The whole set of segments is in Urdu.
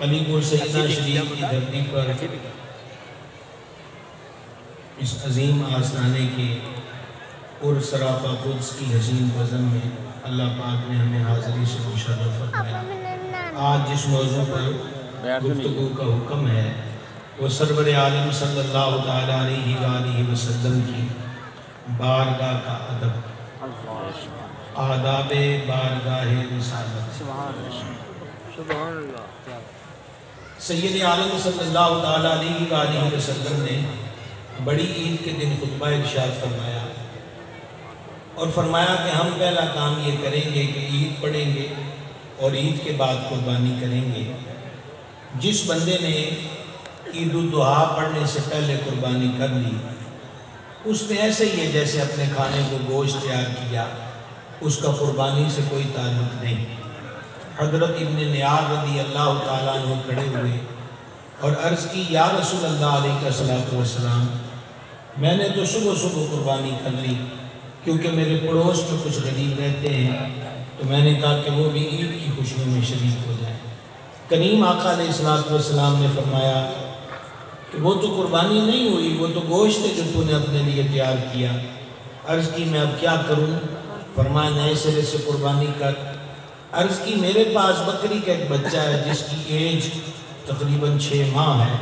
علی پور سیدنا شریف کی دھرتی پر اس عظیم آستانے کے سراپا قدس کی حسین وزن میں اللہ پاک نے ہمیں حاضری سے مشرف فرمایا۔ آج جس موضوع پر گفتگو کا حکم ہے وہ سرور عالم صلی اللہ تعالیٰ علیہ وآلہ وسلم کی بارگاہ کا ادب، آداب بارگاہ رسالت۔ سید عالم صلی اللہ تعالیٰ علیہ وآلہ وسلم نے بڑی عید کے دن خطبہ ارشاد فرمایا اور فرمایا کہ ہم پہلا کام یہ کریں گے کہ عید پڑھیں گے اور عید کے بعد قربانی کریں گے۔ جس بندے نے عید الضحیٰ پڑھنے سے پہلے قربانی کر لی اس نے ایسے ہی ہے جیسے اپنے کھانے کو گوشت تیار کیا، اس کا قربانی سے کوئی تعلق نہیں۔ حضرت ابن نیار رضی اللہ تعالیٰ عنہ کھڑے ہوئے اور عرض کی یا رسول اللہ علیہ السلام، میں نے تو صبح صبح قربانی کر لی کیونکہ میرے پڑوس میں کچھ غریب رہتے ہیں، تو میں نے کہا کہ وہ بھی عید کی خوشیوں میں شریک ہو جائیں۔ کریم آقا علیہ السلام نے فرمایا کہ وہ تو قربانی نہیں ہوئی، وہ تو گوشت ہے جو تو نے اپنے لیے تیار کیا۔ عرض کی میں اب کیا کروں؟ فرمایا نئے سرے سے قربانی کر۔ عرض کی میرے پاس بکری کا ایک بچہ ہے جس کی ایج تقریباً 6 ماہ ہے،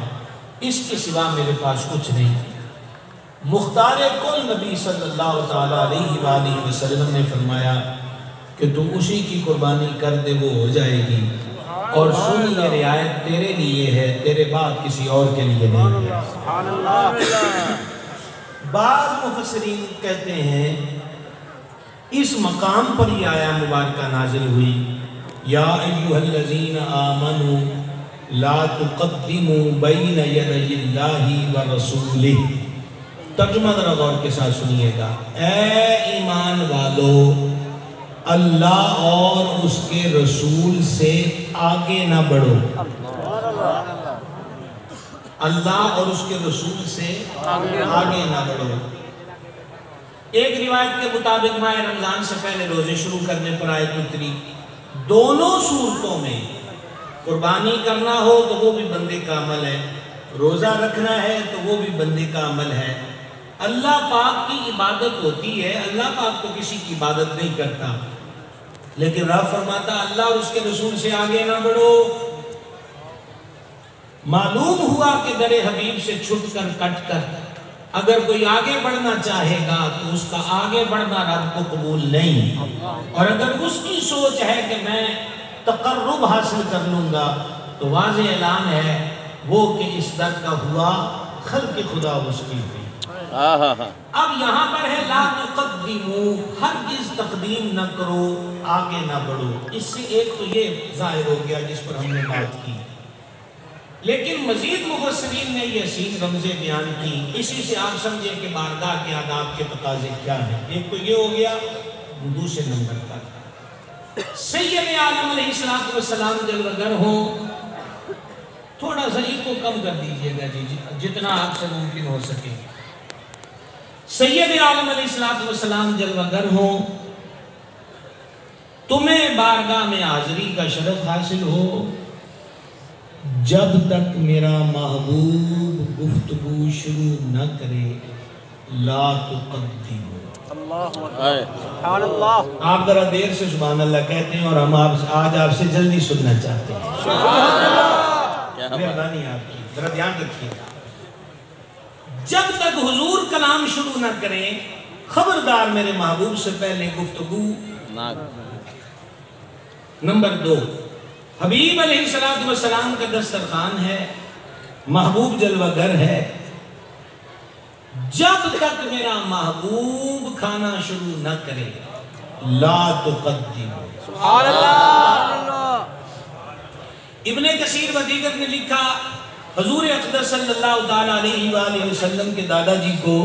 اس کے سوا میرے پاس کچھ نہیں۔ مختار کل نبی صلی اللہ تعالیٰ علیہ وآلہ وسلم نے فرمایا کہ تو اسی کی قربانی کر دے، وہ ہو جائے گی، اور سن یہ رعایت تیرے لیے ہے، تیرے بعد کسی اور کے لیے نہیں ہے۔ بعض مفسرین کہتے ہیں اس مقام پر یہ آیا مبارکہ نازل ہوئی، یا ایھا الذین آمنوا لا تقدموا بین یدی اللہ ورسولہ۔ ترجمہ ذرا غور کے ساتھ سنیے گا، اے ایمان والو اللہ اور اس کے رسول سے آگے نہ بڑھو۔ اللہ اور اس کے رسول سے آگے نہ بڑھو۔ ایک روایت کے مطابق ماہ رمضان سے پہلے روزے شروع کرنے پر آیت اتری۔ دونوں صورتوں میں قربانی کرنا ہو تو وہ بھی بندے کا عمل ہے، روزہ رکھنا ہے تو وہ بھی بندے کا عمل ہے۔ اللہ پاک کی عبادت ہوتی ہے، اللہ پاک تو کسی کی عبادت نہیں کرتا، لیکن رب فرماتا اللہ اور اس کے رسول سے آگے نہ بڑھو۔ معلوم ہوا کہ در حبیب سے چھٹ کر کٹ کر اگر کوئی آگے بڑھنا چاہے گا تو اس کا آگے بڑھنا رب کو قبول نہیں، اور اگر اس کی سوچ ہے کہ میں تقرب حاصل کر لوں گا تو واضح اعلان ہے وہ کہ اس در کا ہوا خلق خدا مشکل تھی۔ اب یہاں پر ہے لا تقدموا، ہرگز تقدیم نہ کرو، آگے نہ بڑھو۔ اس سے ایک تو یہ ظاہر ہو گیا جس پر ہم نے بات کی، لیکن مزید مفسرین نے یہ حسین رمزیں بیان کی، اسی سے آپ سمجھیں کہ بارگاہ کے آداب کے تقاضے کیا ہیں۔ ایک تو یہ ہو گیا، دوسرے نمبر پر سید عالم علیہ السلام جلوہ گر ہوں، تھوڑا سا اس کو کم کر دیجئے گا جی جتنا آپ سے ممکن ہو سکے۔ سید عالم علیہ السلام جلوہ گر ہوں، تمہیں بارگاہ میں حاضری کا شرف حاصل ہو، جب تک میرا محبوب گفتگو شروع نہ کرے لا تقدموا۔ آپ ذرا دیر سے سبحان اللہ کہتے ہیں اور ہم آج آپ سے جلدی سننا چاہتے ہیں۔ مہربانی آپ کی، ذرا دھیان رکھیے، جب تک حضور کلام شروع نہ کریں خبردار میرے محبوب سے پہلے گفتگو نہ۔ نمبر 2، حبیب علیہ السلام کا دسترخوان ہے، محبوب جلوہ گر ہے، جب تک میرا محبوب کھانا شروع نہ کرے لا تقدموا۔ سبحان اللہ۔ ابن کثیر و دیگر نے لکھا حضور اقدس صلی اللہ تعالیٰ علیہ وآلہ وسلم کے دادا جی کو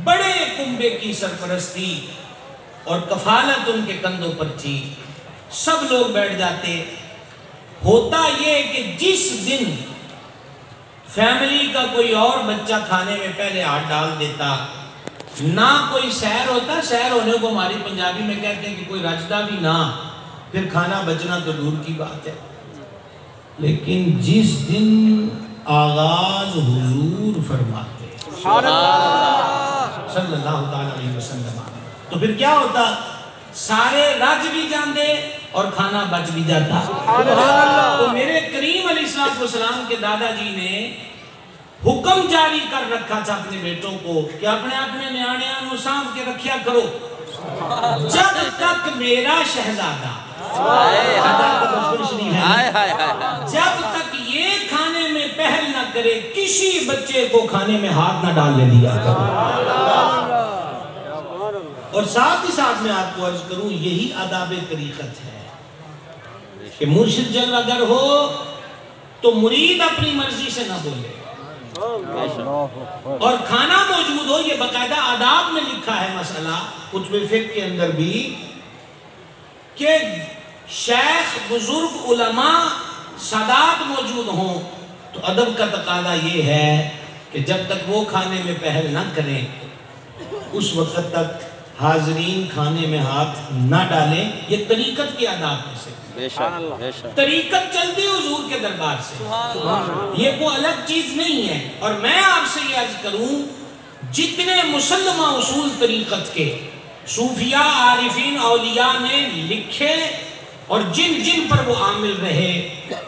بڑے کنبے کی سرپرستی اور کفالت ان کے کندھوں پر تھی، سب لوگ بیٹھ جاتے۔ ہوتا یہ کہ جس دن فیملی کا کوئی اور بچہ کھانے میں پہلے ہاتھ ڈال دیتا نہ کوئی سیر ہوتا، سیر ہونے کو ہماری پنجابی میں کہتے ہیں کہ کوئی رجدہ بھی نہ، پھر کھانا بچنا تو دور کی بات ہے۔ لیکن جس دن آغاز حضور فرماتے صلی اللہ علیہ وسلم، تو پھر کیا ہوتا؟ سارے رج بھی جاندے اور کھانا بچ بھی جاتا۔ تو میرے کریم علیہ السلام کے دادا جی نے حکم جاری کر رکھا تھا اپنے بیٹوں کو کہ اپنے اپنے نیاڑیاں نو سانپ کے رکھیا کرو، جب تک میرا شہزادہ جب تک یہ کھانے میں پہل نہ کرے، کسی بچے کو کھانے میں ہاتھ نہ ڈالنے دیا کرو۔ اور ساتھ ہی ساتھ میں آپ کو عرض کروں، یہی آداب طریقت ہے کہ مرشد جلوہ گر ہو تو مرید اپنی مرضی سے نہ بولے، اور کھانا موجود ہو۔ یہ باقاعدہ آداب میں لکھا ہے مسئلہ کتب فقہ کے اندر بھی، کہ شیخ، بزرگ، علماء، سادات موجود ہوں تو ادب کا تقاضا یہ ہے کہ جب تک وہ کھانے میں پہل نہ کریں اس وقت تک حاضرین کھانے میں ہاتھ نہ ڈالیں۔ یہ طریقت کے آداب میں سے طریقت چلتی حضور کے دربار سے، یہ کوئی الگ چیز نہیں ہے۔ اور میں آپ سے یہ عرض کروں، جتنے مسلمہ اصول طریقت کے صوفیاء، عارفین، اولیاء نے لکھے اور جن پر وہ عامل رہے،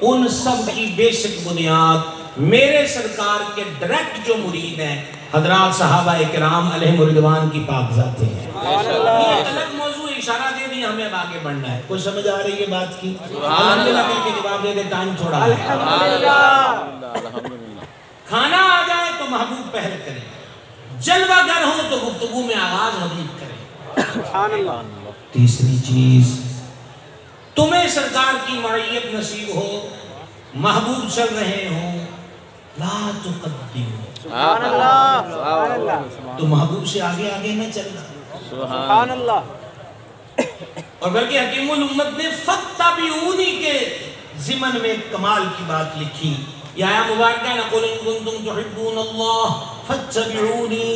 ان سب کی بیسک بنیاد میرے سرکار کے ڈائریکٹ جو مرید ہیں حضرات صحابہ کرام علیہ رضوان کی پاک ذاتیں ہیں۔ یہ الگ موضوع اشارہ دے دیا، ہمیں اب آگے بڑھنا ہے۔ کوئی سمجھ آ رہی ہے بات کی؟ الحمدللہ کہہ کے جواب دے دے، ٹائم تھوڑا ہے۔ کھانا آ جائے تو محبوب پہل کرے، جلوہ گر ہو تو گفتگو میں آغاز حبیب کرے۔ تیسری چیز، تمہیں سرکار کی معیت نصیب ہو، محبوب چل رہے ہوں، لا تقدموا، تو محبوب سے آگے آگے نہ چلنا۔ سبحان اللہ۔ اور بلکہ حکیم الامت نے فَاتَّبِعُونِی کے ضمن میں کمال کی بات لکھی۔ یہ آیا مبارکہ ہے، قُلْ إِن كُنتُمْ تُحِبُّونَ اللَّهَ فَاتَّبِعُونِی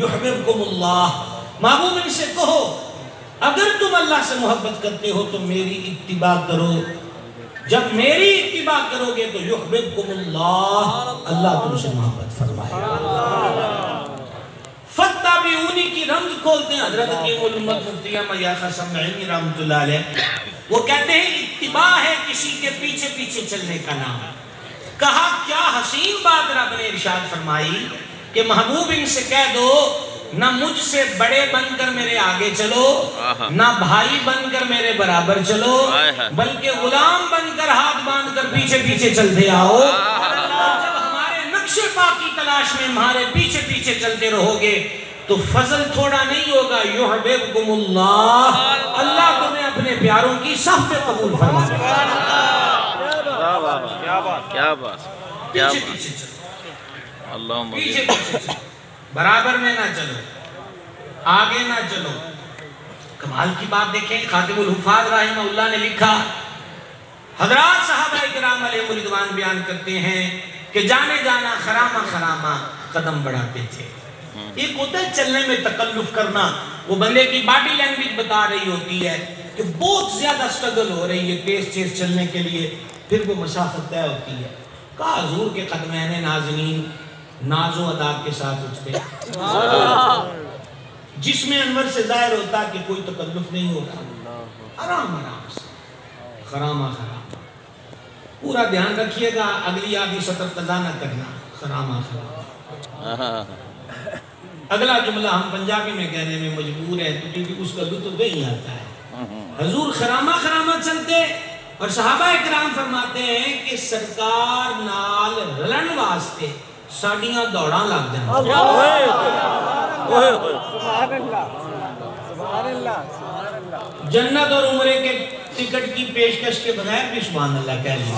يُحْبِبْكُمُ اللَّهُ۔ محبوب ان سے کہو اگر تم اللہ سے محبت کرتے ہو تو میری اتباع کرو، جب میری اتباع کرو گے تو یحببکم اللہ، اللہ تم سے محبت فرمائے گا۔ فَاتَّبِعُونِی کی رمز کھولتے ہیں حضرت حکیم الامت مفتی میاخہ سمعینی رحمت اللہ علیہ، وہ کہتے ہیں اتباع ہے کسی کے پیچھے پیچھے چلنے کا نام۔ کہا کیا حسین بات رب نے ارشاد فرمائی کہ محبوب ان سے کہہ دو نہ مجھ سے بڑے بن کر میرے آگے چلو، نہ بھائی بن کر میرے برابر چلو، بلکہ غلام بن کر ہاتھ باندھ کر پیچھے پیچھے چلتے آؤ۔ جب ہمارے نقش پا کی تلاش میں ہمارے پیچھے پیچھے چلتے رہو گے تو فضل تھوڑا نہیں ہوگا، یحببکم اللہ، اللہ تمہیں اپنے پیاروں کی صف پہ قبول فرمائے گا۔ کیا بات، پیچھے پیچھے چلو، اللہم پیچھے پیچھے چلو، برابر میں نہ چلو، آگے نہ چلو۔ کمال کی بات دیکھیں، خاتم الحفاظ رحمہ اللہ نے لکھا، حضرات صحابہ کرام علیہ رضوان بیان کرتے ہیں کہ جانے جانا خرامہ خرامہ قدم بڑھاتے تھے۔ ایک ہوتا ہے چلنے میں تکلف کرنا، وہ بندے کی باڈی لینگویج بتا رہی ہوتی ہے کہ بہت زیادہ سٹرگل ہو رہی ہے تیز تیز چلنے کے لیے، پھر وہ مسافت طے ہوتی ہے۔ کہا حضور کے قدمین نازنین ناز و ادا کے ساتھ اٹھتے، جس میں انور سے ظاہر ہوتا کہ کوئی تکلف نہیں ہوتا، آرام آرام سے، خرامہ خرامہ۔ پورا دھیان رکھیے گا اگلی آدھی سطر قضا نہ کرنا، خرامہ خرامہ۔ اگلا جملہ ہم پنجابی میں کہنے میں مجبور ہے کیونکہ اس کا لطف نہیں آتا ہے۔ حضور خرامہ خرامہ چلتے اور صحابہ اکرام فرماتے ہیں کہ سرکار نال رلن واسطے ساڑیاں دوڑاں لگ جائیں۔ جنت اور عمرے کے ٹکٹ کی پیشکش کے بغیر بھی سبحان اللہ کہہ لیں،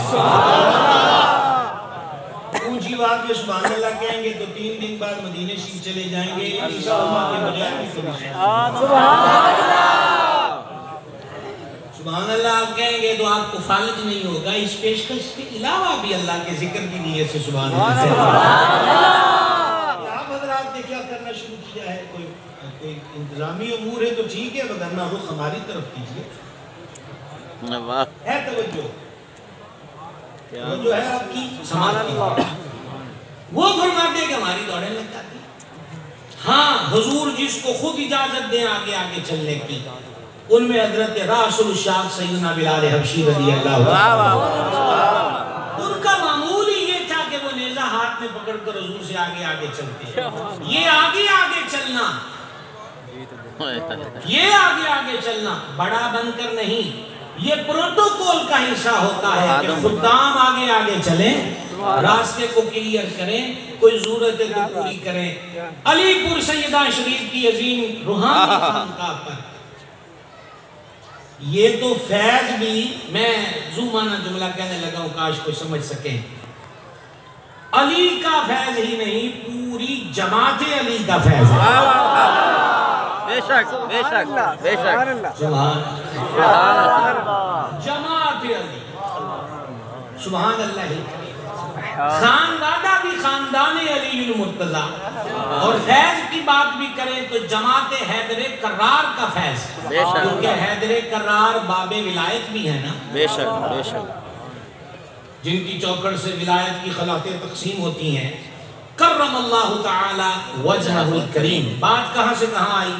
اونچی بات میں سبحان اللہ کہیں گے تو 3 دن بعد مدینے شریف چلے جائیں گے، اسلام کے بغیر بھی سبحان اللہ آپ کہیں گے تو آپ کو فالج نہیں ہوگا۔ اس پیشکش کے علاوہ بھی اللہ کے ذکر کی نیت سے سبحان اللہ۔ آپ حضرات نے کیا کرنا کرنا شروع کیا ہے، کوئی انتظامی امور ہے تو ٹھیک ہے، ورنہ رخ ہماری طرف کیجیے. ہے توجہ ہے آپ کی سماعت کی. وہ فرماتے ہیں کہ ہماری دوڑیں لگ جاتی. ہاں حضور جس کو خود اجازت دیں آگے آگے چلنے کی، ان میں حضرت رأس الشاق سیدنا بلال حبشی رضی اللہ عنہ. ان کا معمول ہی یہ تھا کہ وہ نیزہ ہاتھ میں پکڑ کر حضور سے آگے آگے چلتے ہیں. یہ آگے آگے چلنا، یہ آگے آگے چلنا بڑا بن کر نہیں، یہ پروٹوکول کا حصہ ہوتا ہے کہ خدام آگے آگے چلیں، راستے کو کلیئر کریں، کوئی ضرورت ہے تو پوری کریں. علی پور سیدہ شریف کی عظیم روحانی خانقاہ پر یہ تو فیض بھی، میں زومانہ جملہ کہنے لگا ہوں کاش کوئی سمجھ سکیں، علی کا فیض ہی نہیں پوری جماعت علی کا فیض ہے. بے شک بے شک بے شک جماعت علی، سبحان اللہ. خاندادہ بھی خاندان علی المرتضی، اور فیض کی بات بھی کریں تو جماعت حیدر کرار کا فیض، کیونکہ حیدر کرار باب ولایت بھی ہے نا. بے شک بے شک، جن کی چوکڑ سے ولایت کی خلاتیں تقسیم ہوتی ہیں. کرم اللہ تعالی وجہہ الکریم. بات کہاں سے کہاں آئی؟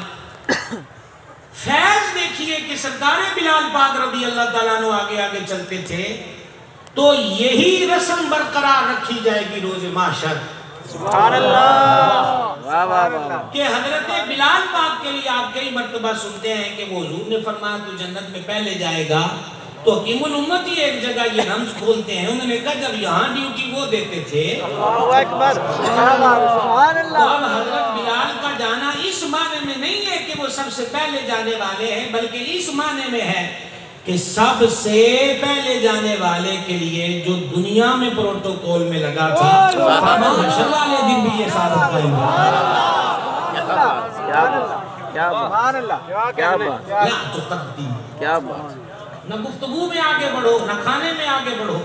فیض دیکھیے کہ سرکار بلال پاک رضی اللہ تعالیٰ عنہ آگے آگے چلتے تھے تو یہی رسم برقرار رکھی جائے گی روز محشر. سبحان اللہ، کہ حضرت بلال پاک کے لیے آپ کئی مرتبہ سنتے ہیں کہ وہ حضور نے فرمایا تو جنت میں پہلے جائے گا. تو حکیم الامت ہی ایک جگہ یہ رمز کھولتے ہیں، انہوں نے کہا جب یہاں ڈیوٹی وہ دیتے تھے اللہ اکبر، سبحان تو اللہ. اب حضرت بلال کا جانا اس معنی میں نہیں ہے کہ وہ سب سے پہلے جانے والے ہیں، بلکہ اس معنی میں ہے کہ سب سے پہلے جانے والے کے لیے جو دنیا میں پروٹوکول میں لگا تھا، محشر والے دن بھی یہ سعادت قائم ہوگا. کیا بات، کیا بات، لا تقدم، کیا بات. نہ گفتگو میں آگے بڑھو، نہ کھانے میں آگے بڑھو،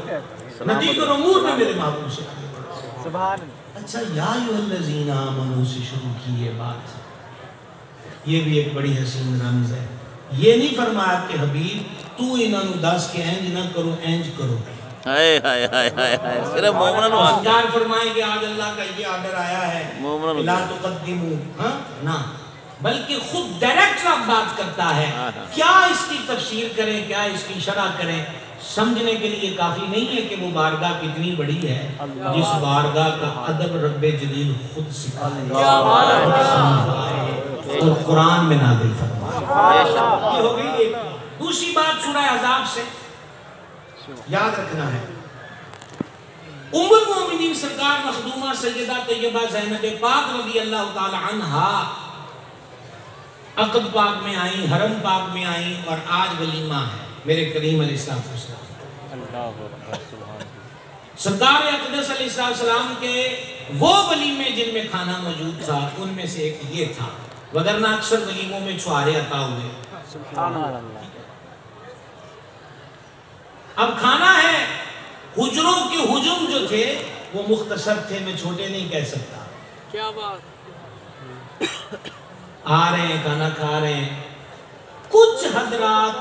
نہ دیگر امور میں میرے محبوب سے آگے بڑھو. سبحان اللہ. اچھا یا ایھا الذین آمنوا سے شروع کی یہ بات، یہ بھی ایک بڑی حسین رمز ہے. یہ نہیں فرمایا کہ حبیب تو انہوں نے دس کے اینج نہ کرو اینج کرو. ہائے ہائے ہائے ہائے ہائے، صرف مومنوں نے واقع. سرکار فرمائیں کہ آج اللہ کا یہ آرڈر آیا ہے مومنوں لا تقدمو، ہاں نہ، بلکہ خود ڈائریکٹر اب بات کرتا ہے. کیا اس کی تفسیر کریں، کیا اس کی شرح کریں، سمجھنے کے لیے کافی نہیں ہے کہ وہ بارگاہ کتنی بڑی ہے جس بارگاہ کا ادب رب جلیل خود سکھائے اور قرآن میں نازل فرمائے. یہ ہو گئی ایک. دوسری بات سورہ احزاب سے یاد رکھنا ہے، ام المومنین سرکار مخدومہ سیدہ طیبہ زینب پاک رضی اللہ تعالی عنہا عقد پاک میں آئیں، حرم پاک میں آئیں، اور آج ولیمہ ہے میرے کریم علیہ السلام. سرکار اقدس علیہ السلام کے وہ ولیمے جن میں کھانا موجود تھا ان میں سے ایک یہ تھا، وگرنہ اکثر ولیموں میں چھوارے عطا ہوئے. اب کھانا ہے، حجروں کے حجم جو تھے وہ مختصر تھے، میں چھوٹے نہیں کہہ سکتا. کیا بات. آ رہے ہیں کھانا کھا رہے ہیں. کچھ حضرات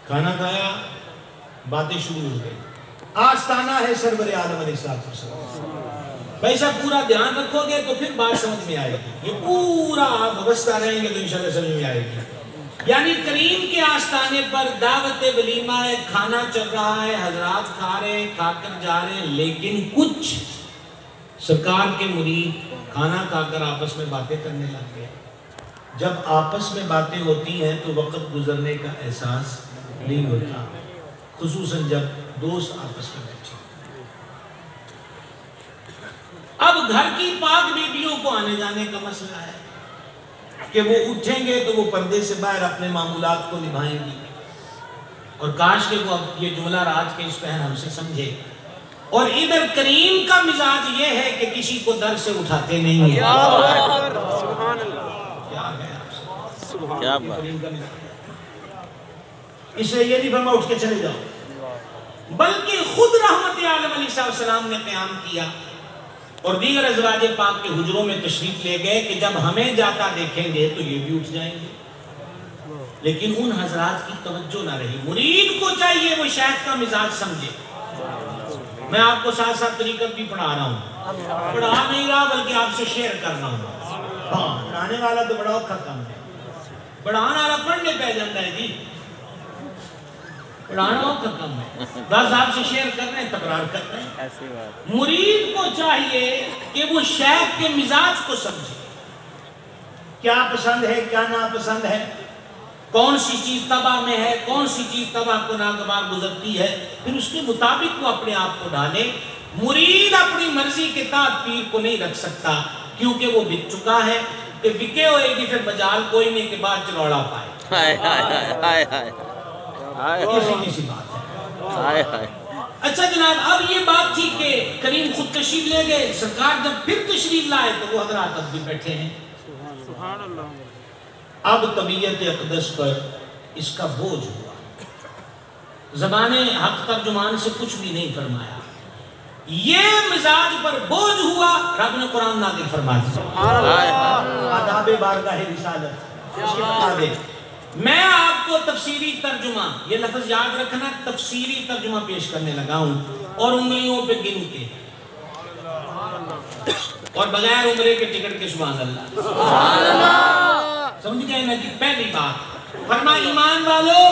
کھانا کھایا، باتیں شروع ہو گئی. آستانہ ہے سرور عالم علیہ السلام. بھائی صاحب پورا دھیان رکھو گے تو پھر بات سمجھ میں آئے گی. یہ پورا آپ وابستہ رہیں گے تو انشاءاللہ سمجھ میں آئے گی. یعنی کریم کے آستانے پر دعوت ولیمہ ہے، کھانا چل رہا ہے، حضرات کھا رہے ہیں، کھا کر جا رہے ہیں، لیکن کچھ سرکار کے مرید کھانا کھا کر آپس میں باتیں کرنے لگ گئے. جب آپس میں باتیں ہوتی ہیں تو وقت گزرنے کا احساس نہیں ہوتا، خصوصاً جب دوست آپس میں بیٹھے. اب گھر کی پاک بیٹیوں کو آنے جانے کا مسئلہ ہے کہ وہ اٹھیں گے تو وہ پردے سے باہر اپنے معمولات کو نبھائیں گی، اور کاش کہ وہ اب یہ جملہ راج کے اس پہر ہم سے سمجھے. اور ادھر کریم کا مزاج یہ ہے کہ کسی کو در سے اٹھاتے نہیں ہیں. سبحان اللہ. کیا ہے آپ سے؟ کیا بات. کریم کا مزاج اس لیے یہ نہیں فرما اٹھ کے چلے جاؤ، بلکہ خود رحمت عالم علیہ السلام نے قیام کیا اور دیگر ازواج پاک کے حجروں میں تشریف لے گئے کہ جب ہمیں جاتا دیکھیں گے تو یہ بھی اٹھ جائیں گے. لیکن ان حضرات کی توجہ نہ رہی. مرید کو چاہیے وہ شیخ کا مزاج سمجھے. میں آپ کو ساتھ ساتھ طریقت بھی پڑھا رہا ہوں، پڑھا نہیں رہا بلکہ آپ سے شیئر کر رہا ہوں. ہاں پڑھانے والا تو بڑا اوکھا کام ہے، پڑھانا والا پڑھنے پہ جاتا ہے جی، پڑھانا اوکھا کام ہے. بس آپ سے شیئر کر رہے ہیں، تکرار کر رہے ہیں. مرید کو چاہیے کہ وہ شیخ کے مزاج کو سمجھے، کیا پسند ہے کیا ناپسند ہے، کون سی چیز طبع میں ہے، کون سی چیز طبع کو ناگوار گزرتی ہے، پھر اس کے مطابق وہ اپنے آپ کو ڈالے. مرید اپنی مرضی کے تحت پیر کو نہیں رکھ سکتا، کیونکہ وہ بک چکا ہے کہ بکے ہوئے گی پھر مجال کوئی نہیں کہ بعد چلوڑا پائے. یہ سیدھی سی بات ہے. اچھا جناب، اب یہ بات تھی کہ کریم خود تشریف لے گئے، سرکار جب پھر تشریف لائے تو وہ حضرات اب بھی بیٹھے ہیں. سبحان اللہ. اب طبیعت اقدس پر اس کا بوجھ ہوا، زبان حق ترجمان سے کچھ بھی نہیں فرمایا. یہ مزاج پر بوجھ ہوا، رب نے قرآن نازل فرما دیا. آداب بارگاہ رسالت اس کے مطابق میں آپ کو تفسیری ترجمہ، یہ لفظ یاد رکھنا، تفسیری ترجمہ پیش کرنے لگا ہوں، اور انگلیوں پہ گن کے اور بغیر عمرے کے ٹکٹ کے. سبحان اللہ. سمجھ گئے نا جی؟ پہلی بات فرما ایمان والو،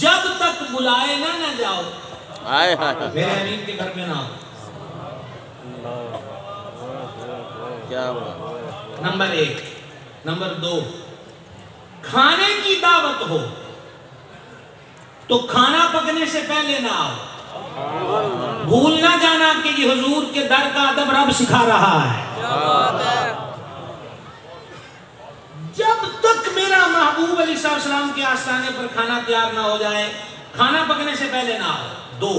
جب تک بلائے نہ جاؤ میرے حبیب کے گھر میں نہ آؤ. نمبر 1. نمبر 2، کھانے کی دعوت ہو تو کھانا پکنے سے پہلے نہ آؤ. بھول نہ جانا کہ یہ حضور کے در کا ادب رب سکھا رہا ہے. جب تک میرا محبوب علیہ السلام کے آستانے پر کھانا تیار نہ ہو جائے، کھانا پکنے سے پہلے نہ آؤ. 2.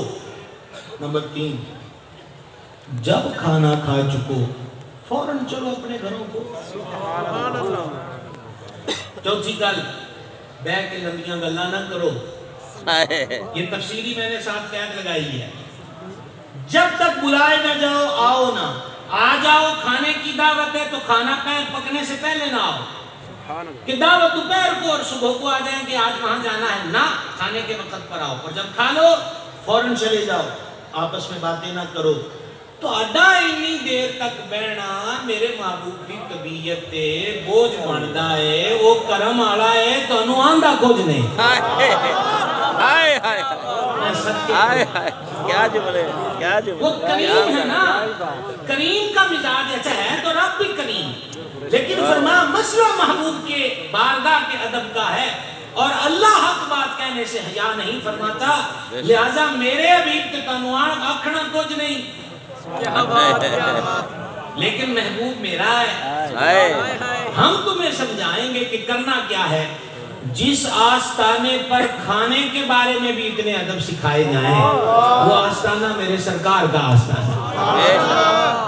نمبر 3، جب کھانا کھا چکو فوراً چلو اپنے گھروں کو. 4تھی گل، بہ کے لمبیاں گلاں نہ کرو. یہ تفسیری میں نے ساتھ قید لگائی ہے. جب تک بلائے نہ جاؤ آؤ نہ. آ جاؤ، کھانے کی دعوت ہے تو کھانا پکنے سے پہلے نہ آؤ. کہ دعوت دوپہر کو اور صبح کو آ جائیں کہ آج وہاں جانا ہے، نہ، کھانے کے وقت پر آؤ. اور جب کھا لو فوراً چلے جاؤ، آپس میں باتیں نہ کرو. تو اڈا اتنی دیر تک بہنا میرے محبوب کی طبیعت تے بوجھ بندا ہے، وہ کرم والا ہے، تانوں آندا کچھ نہیں. کیا جملے، کیا جملے. وہ کریم ہے نا، کریم کا مزاج اچھا ہے تو رب بھی کریم. لیکن فرمایا مسئلہ محبوب کے بارگاہ کے ادب کا ہے، اور اللہ حق بات کہنے سے حیا نہیں فرماتا. لہٰذا میرے حبیب کے تنوان آکھنا کچھ نہیں، لیکن محبوب میرا ہے. ہم تمہیں سمجھائیں گے کہ کرنا کیا ہے. جس آستانے پر کھانے کے بارے میں بھی اتنے ادب سکھائے جائیں، وہ آستانہ میرے سرکار کا آستانہ.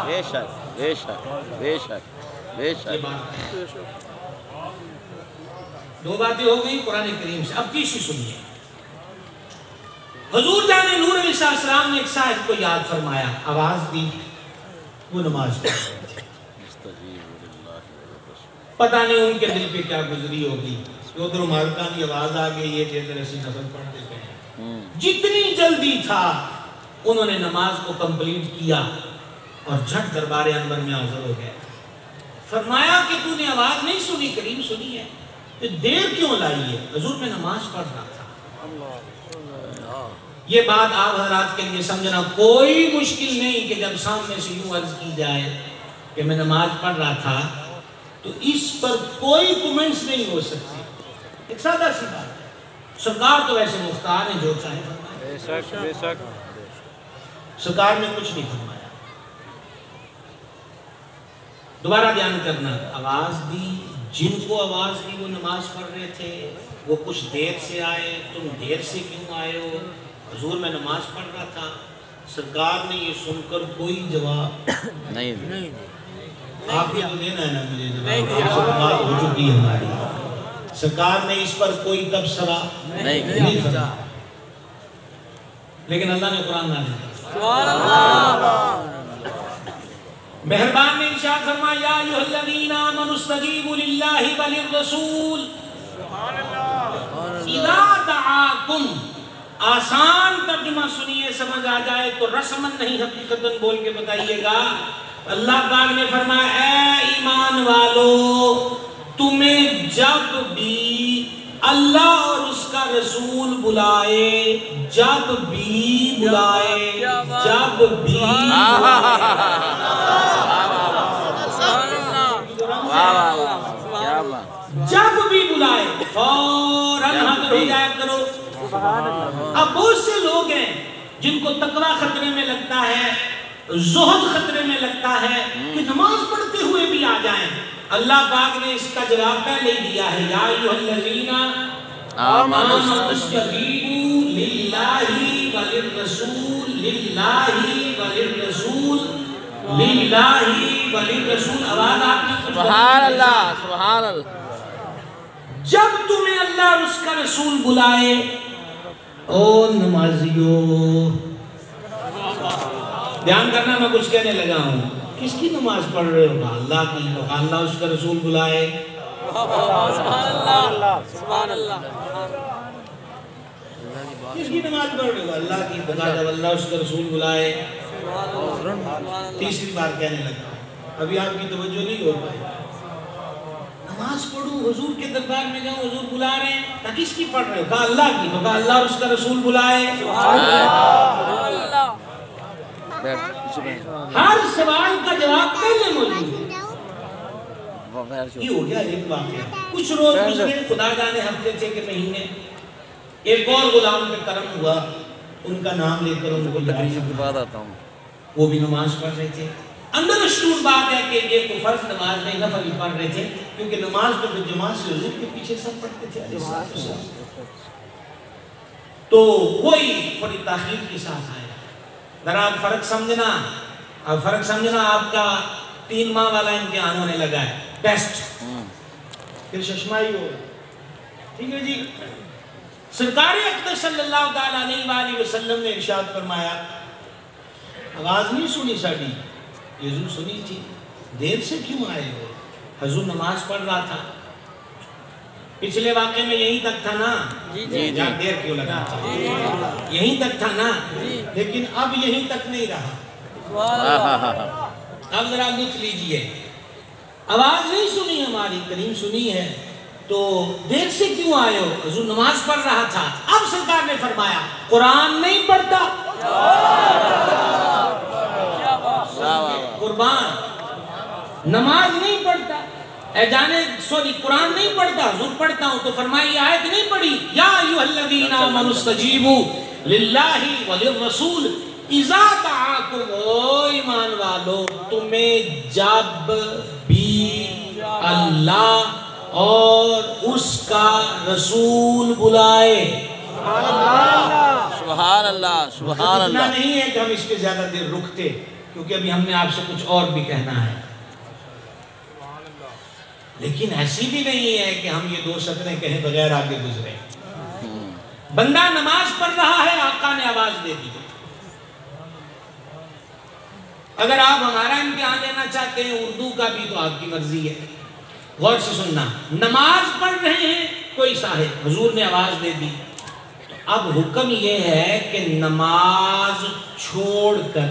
بے شک، بے شک، بے شک، بے شک. 2 باتیں ہو گئی قرآن کریم سے. اب تیسری سنیے. حضور جان نور علیہ السلام نے ایک صاحب کو یاد فرمایا، آواز دی، وہ نماز پڑھ رہے تھے. پتہ نہیں ان کے دل پہ کیا گزری ہوگی کہ ادھر مالکان کی آواز آ گئی ہے کہ ادھر ایسی نفل پڑھتے ہیں. جتنی جلدی تھا انہوں نے نماز کو کمپلیٹ کیا اور جھٹ دربار انور میں حاضر ہو گئے. فرمایا کہ تو نے آواز نہیں سنی، کریم سنی ہے، تو دیر کیوں لائی ہے؟ حضور میں نماز پڑھ رہا تھا. یہ بات آپ حضرات کے لیے سمجھنا کوئی مشکل نہیں کہ جب سامنے سے یوں عرض کی جائے کہ میں نماز پڑھ رہا تھا تو اس پر کوئی کومنٹس نہیں ہو سکتے. ایک سادہ سی بات ہے. سرکار تو ایسے مختار ہیں جو چاہے فرمائے. بے شک، بے شک. سرکار نے کچھ نہیں فرمایا. دوبارہ بیان کرنا، آواز دی، جن کو آواز دی وہ نماز پڑھ رہے تھے، وہ کچھ دیر سے آئے، تم دیر سے کیوں آئے ہو؟ حضور میں نماز پڑھ رہا تھا. سرکار نے یہ سن کر کوئی جواب نہیں. آپ یہ تو دینا ہے نا مجھے جواب، بات ہو چکی ہے ہماری. سرکار نے اس پر کوئی تبصرہ نہیں فرمایا. لیکن اللہ نے قرآن نازل کیا. مہربان نے ارشاد فرمایا یا ایھا الذین آمنوا استجیبوا للہ وللرسول اذا دعاکم. آسان ترجمہ سنیے سمجھ آ جائے تو رسمن نہیں حقیقتاً بول کے بتائیے گا. اللہ پاک نے فرمایا اے ایمان والو تمہیں جب بھی اللہ اور اس کا رسول بلائے، جب بھی بلائے، جب بھی جب بھی بلائے فوراً حاضر ہو جایا کرو. اب بہت سے لوگ ہیں جن کو تقوی خطرے میں لگتا ہے، زہد خطرے میں لگتا ہے کہ نماز پڑھتے ہوئے بھی آ جائیں. اللہ پاک نے اس کا جواب پہلے ہی دیا ہے یا ایھا الذین آمنوا استجیبوا للہ وللرسول للہ وللرسول للہ وللرسول. آواز آپ نے سبحان اللہ سبحان اللہ. جب تمہیں اللہ اور اس کا رسول بلائے او نمازیو. دھیان کرنا میں کچھ کہنے لگا ہوں. کس کی نماز پڑھ رہے ہو؟ اللہ کی. اللہ اس کا رسول بلائے. سبحان اللہ سبحان اللہ. کس کی نماز پڑھ رہے ہو؟ اللہ کی. جب اللہ اس کا رسول بلائے. تیسری بار کہنے لگا. ابھی آپ کی توجہ نہیں ہو پائی. نماز پڑھوں حضور کے دربار میں جاؤں حضور بلا رہے ہیں. کس کی پڑھ رہے ہو؟ کہا اللہ کی. تو کہا اللہ اور اس کا رسول بلائے. ہر سوال کا جواب پہلے موجود ہے. یہ ہو گیا ایک واقعہ. کچھ روز گزرے خدا جانے ہفتے تھے کہ مہینے. ایک اور غلام پہ کرم ہوا. ان کا نام لے کر ان کو یاد. وہ بھی نماز پڑھ رہے تھے. اندر اشتور بات ہے کہ یہ کوئی فرض نماز نہیں نفل پڑھ رہے تھے کیونکہ نماز تو جماعت سے حضور کے پیچھے سب پڑھتے تھے. تو وہی تھوڑی تاخیر کے ساتھ آیا. ذرا آپ فرق سمجھنا. اب فرق سمجھنا. آپ کا 3 ماہ والا امتحان ہونے لگا ہے ٹیسٹ. پھر ششمائی ہو. ٹھیک ہے جی. سرکار اقدس صلی اللہ تعالیٰ علیہ وآلہ وسلم نے ارشاد فرمایا آواز نہیں سنی ساڑی. حضور سنی تھی. دیر سے کیوں آئے ہو؟ حضور نماز پڑھ رہا تھا. پچھلے واقعے میں یہیں تک تھا نا. جہاں دیر کیوں لگا تھا یہیں تک تھا نا. لیکن اب یہیں تک نہیں رہا. اب ذرا لکھ لیجئے. آواز نہیں سنی ہماری کریم سنی ہے تو دیر سے کیوں آئے ہو؟ حضور نماز پڑھ رہا تھا. اب سرکار نے فرمایا قرآن نہیں پڑھتا. قربان نماز نہیں پڑھتا. اے جانے سوری قرآن نہیں پڑھتا. حضور پڑھتا ہوں. تو فرمائی آیت نہیں پڑھی یا ایھا الذین آمنوا استجیبوا للہ وللرسول اذا دعاکم. او ایمان والو تمہیں جب بھی اللہ اور اس کا رسول بلائے. سبحان اللہ سبحان اللہ. اتنا نہیں ہے کہ ہم اس پہ زیادہ دیر رکتے کیونکہ ابھی ہم نے آپ سے کچھ اور بھی کہنا ہے. لیکن ایسی بھی نہیں ہے کہ ہم یہ 2 سطریں کہیں بغیر آگے گزرے. بندہ نماز پڑھ رہا ہے آقا نے آواز دے دی. اگر آپ ہمارا امتحان لینا چاہتے ہیں اردو کا بھی تو آپ کی مرضی ہے. غور سے سننا. نماز پڑھ رہے ہیں کوئی صاحب حضور نے آواز دے دی. اب حکم یہ ہے کہ نماز چھوڑ کر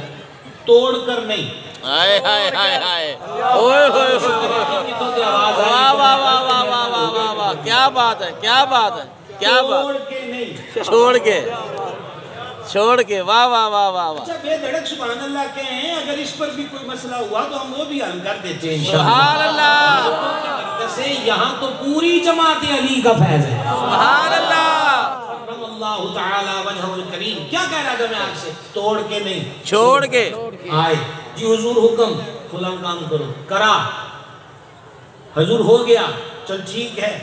توڑ کر نہیں. ہائے ہائے ہائے ہائے اوئے ہوئے واہ واہ واہ واہ واہ واہ واہ واہ. کیا بات ہے کیا بات ہے کیا بات. توڑ کے نہیں چھوڑ کے چھوڑ کے. واہ واہ واہ واہ واہ. اچھا بے دھڑک سبحان اللہ کہیں. اگر اس پر بھی کوئی مسئلہ ہوا تو ہم وہ بھی حل کر دیتے ہیں سبحان اللہ. جیسے یہاں تو پوری جماعت علی کا فیض ہے. سبحان اللہ. اللہ تعالی وجہ الکریم. کیا کہہ رہا تھا میں آپ سے؟ توڑ کے نہیں چھوڑ کے. آئے جی حضور حکم فلاں کام کرو. کرا. حضور ہو گیا چل ٹھیک ہے.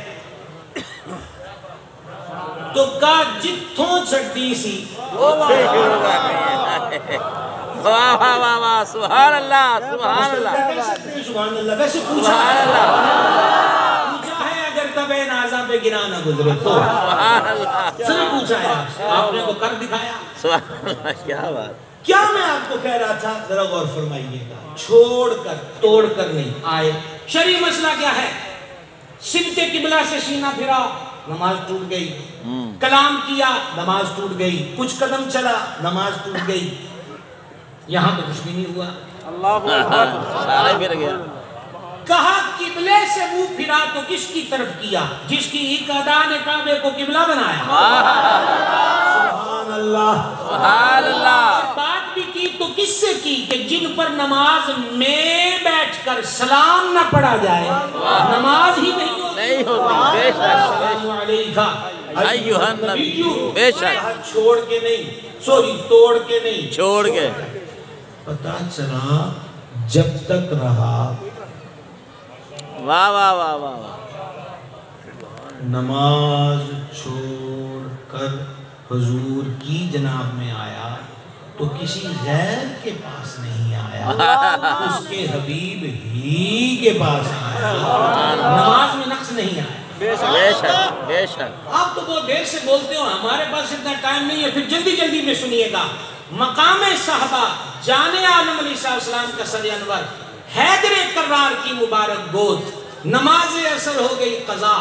تو کا جتھوں چھٹی سی واہ واہ واہ واہ. سبحان اللہ سبحان اللہ سبحان اللہ. ویسے پوچھا ہے اگر تب نازا پہ گرا نہ گزرے تو سبحان اللہ. سب پوچھا ہے آپ نے تو کر دکھایا. سبحان اللہ. کیا بات کیا میں آپ کو کہہ رہا تھا ذرا غور فرمائیے گا. چھوڑ کر توڑ کر نہیں آئے. شرعی مسئلہ کیا ہے؟ سمت قبلہ سے سینہ پھرا، نماز ٹوٹ گئی. کلام کیا، نماز ٹوٹ گئی. کچھ قدم چلا، نماز ٹوٹ گئی. یہاں تو کچھ بھی نہیں ہوا. سارے پھر گیا. کہا قبلے سے منہ پھرا تو کس کی طرف کیا؟ جس کی ایک ادا نے کعبے کو قبلہ بنایا. سبحان اللہ سبحان اللہ. اور بات بھی کی تو کس سے کی کہ جن پر نماز میں بیٹھ کر سلام نہ پڑھا جائے نماز ہی نہیں نہیں ہوتی. بے شک السلام علیکہ ایھا النبی. بے شک چھوڑ کے نہیں، سوری توڑ کے نہیں، چھوڑ کے. پتہ چلا جب تک رہا واہ واہ واہ واہ واہ. نماز چھوڑ کر حضور کی جناب میں آیا تو کسی غیر کے پاس نہیں آیا، اس کے حبیب ہی کے پاس آیا. نماز میں نقص نہیں آیا. بے شک بے شک. آپ تو بہت دیر سے بولتے ہو، ہمارے پاس اتنا ٹائم نہیں ہے. پھر جلدی جلدی میں سنیے گا. مقام صحابہ جان عالم علیہ السلام کا سر انور حیدر کرار کی مبارک گود. نماز اثر ہو گئی قضا.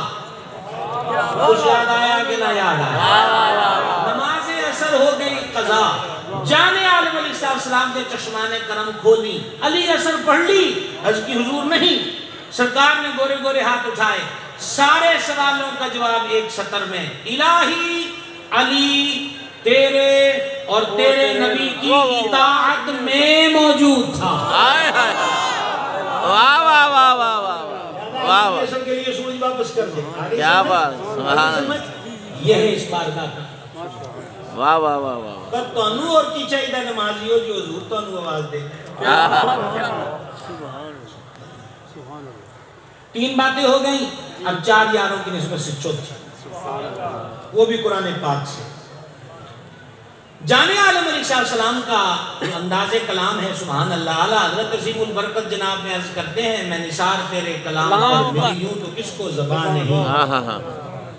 کچھ یاد آیا کہ نہ یاد آیا؟ نماز اثر ہو گئی قضا. جان عالم علیہ السلام نے چشمان کرم کھولی. علی اثر پڑھ لی، حج کی حضور نہیں. سرکار نے گورے گورے ہاتھ اٹھائے. سارے سوالوں کا جواب ایک سطر میں. الہی علی تیرے اور تیرے نبی کی اطاعت میں موجود تھا. واہ واہ واہ واہ واہ واہ واہ. کے لیے سورج واپس کر دیں. کیا بات. سبحان اللہ. یہ ہے اس بارگاہ کا. واہ واہ واہ واہ. پر تانوں اور کی چاہیے نمازیوں جو حضور تانوں آواز دے. تین باتیں ہو گئیں. اب چار یاروں کی نسبت سے چوتھی، وہ بھی قرآن پاک سے. جان عالم علیہ السلام کا انداز کلام ہے سبحان اللہ. اعلیٰ حضرت عظیم البرکت جناب میں عرض کرتے ہیں میں نثار تیرے کلام پر ملی ہوں تو کس کو زبان نہیں.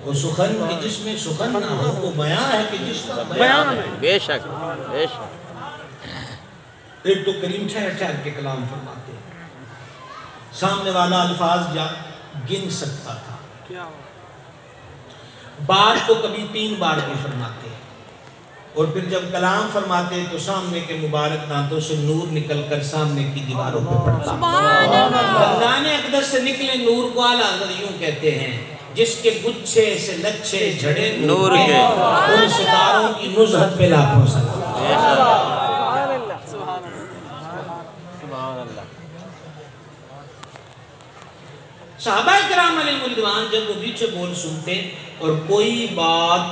وہ سخن کہ جس میں سخن نہ ہو، وہ بیان ہے کہ جس کا بیان ہے. بے شک بے شک. ایک تو کریم ٹھہر ٹھہر کے کلام فرماتے ہیں. سامنے والا الفاظ گن سکتا تھا. بات تو کبھی 3 بار بھی فرماتے ہیں. اور پھر جب کلام فرماتے تو سامنے کے مبارک دانتوں سے نور نکل کر سامنے کی دیواروں پہ پڑتا. خاندان اقدس سے نکلے نور کو اعلیٰ حضرت یوں کہتے ہیں جس کے گچھے سے لچھے جھڑے نور کے ان ستاروں کی نزہت پہ لاکھوں سلام. صحابہ کرام علیہ الرضوان جب وہ پیچھے بول سنتے اور کوئی بات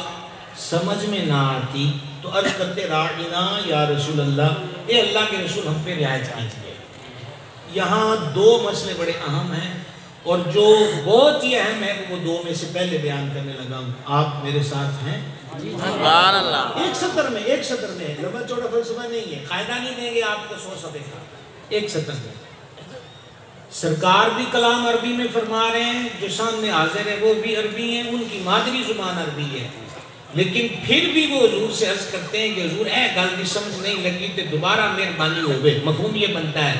سمجھ میں نہ آتی تو عرض کرتے راعینا یا رسول اللہ، اے اللہ کے رسول ہم پہ رعایت کیجیے. یہاں 2 مسئلے بڑے اہم ہیں اور جو بہت ہی اہم ہے وہ 2 میں سے پہلے بیان کرنے لگا ہوں. آپ میرے ساتھ ہیں؟ سبحان اللہ. ایک سطر میں لمبا چوڑا فلسفہ نہیں ہے. قاعدہ نہیں دیں گے آپ کو 100 صفحے کا. ایک سطر میں سرکار بھی کلام عربی میں فرما رہے ہیں، جو سامنے حاضر ہے وہ بھی عربی ہیں، ان کی مادری زبان عربی ہے. لیکن پھر بھی وہ حضور سے عرض کرتے ہیں کہ حضور اے گل کی سمجھ نہیں لگی تو دوبارہ مہربانی ہوئے. مفہوم یہ بنتا ہے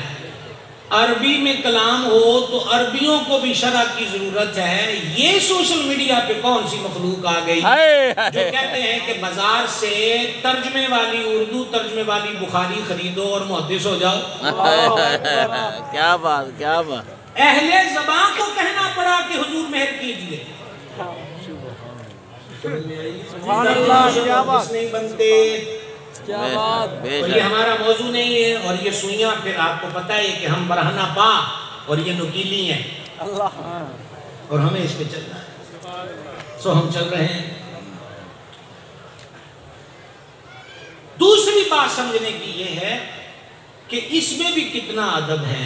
عربی میں کلام ہو تو عربیوں کو بھی شرح کی ضرورت ہے. یہ سوشل میڈیا پہ کون سی مخلوق آ گئی جو کہتے ہیں کہ بازار سے ترجمے والی اردو ترجمے والی بخاری خریدو اور محدث ہو جاؤ. کیا بات کیا بات. اہل زبان کو کہنا پڑا کہ حضور مہر کیجئے. سبحان اللہ. کیا بات نہیں بنتے. کیا بات. اور یہ ہمارا موضوع نہیں ہے. اور یہ سوئیاں پھر آپ کو پتہ ہے کہ ہم برہنہ پا اور یہ نکیلی ہیں اور ہمیں اس پہ چلنا ہے. سو ہم چل رہے ہیں. دوسری بات سمجھنے کی یہ ہے کہ اس میں بھی کتنا ادب ہے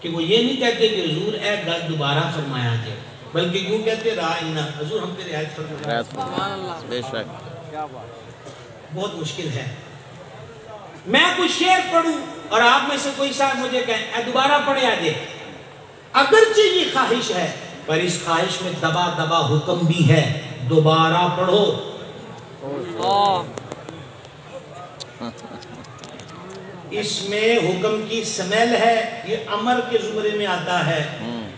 کہ وہ یہ نہیں کہتے کہ حضور اے گل دوبارہ فرمایا جائے، بلکہ یوں کہتے راعینا حضور ہم پہ رعایت فرمائیں. سبحان اللہ. بے شک. کیا بات. بہت مشکل ہے. میں کوئی شعر پڑھوں اور آپ میں سے کوئی صاحب مجھے کہیں اے دوبارہ پڑھے آجے. اگرچہ یہ خواہش ہے پر اس خواہش میں دبا دبا حکم بھی ہے دوبارہ پڑھو. اس میں حکم کی سمیل ہے، یہ امر کے زمرے میں آتا ہے۔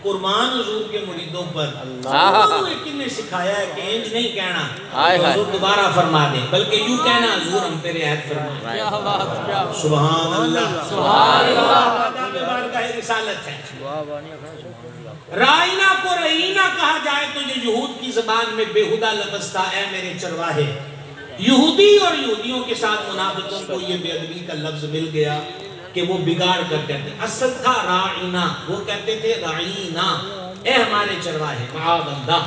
قربان حضور کے مریدوں پر لیکن نے سکھایا ہے کہ انج نہیں کہنا حضور دوبارہ فرما دیں، بلکہ یوں کہنا حضور ہم پہ رعایت فرمائیں۔ کیا بات، کیا سبحان اللہ، سبحان اللہ۔ بارگاہ رسالت ہے۔ رائنا کو رعینہ کہا جائے تو یہ یہود کی زبان میں بےہودہ لفظ تھا، اے میرے چرواہے۔ یہودی اور یہودیوں کے ساتھ منافقوں کو یہ بے ادبی کا لفظ مل گیا کہ وہ بگاڑ کر کہتے ہیں۔ اصل تھا رائنا، وہ کہتے تھے رعینہ، اے ہمارے چرواہے، معاذ اللہ۔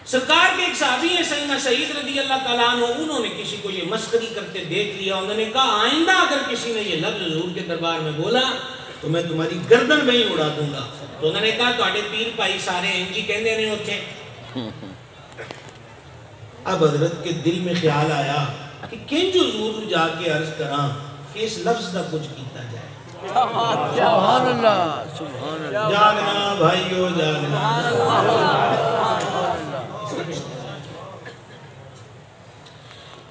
سرکار کے ایک صحابی ہیں سیدنا سعید رضی اللہ تعالیٰ عنہ، انہوں نے کسی کو یہ مسخری کرتے دیکھ لیا، انہوں نے کہا آئندہ اگر کسی نے یہ لفظ حضور کے دربار میں بولا تو میں تمہاری گردن میں ہی اڑا دوں گا۔ تو انہوں نے کہا تواڈے پیر بھائی سارے انجی کہندے نے اوتھے۔ اب حضرت کے دل میں خیال آیا کہ کنج حضور کو جا کے عرض کراں کہ اس لفظ کا کچھ کیتا جائے۔ سبحان اللہ، سبحان اللہ۔ جاگنا بھائیو جاگنا۔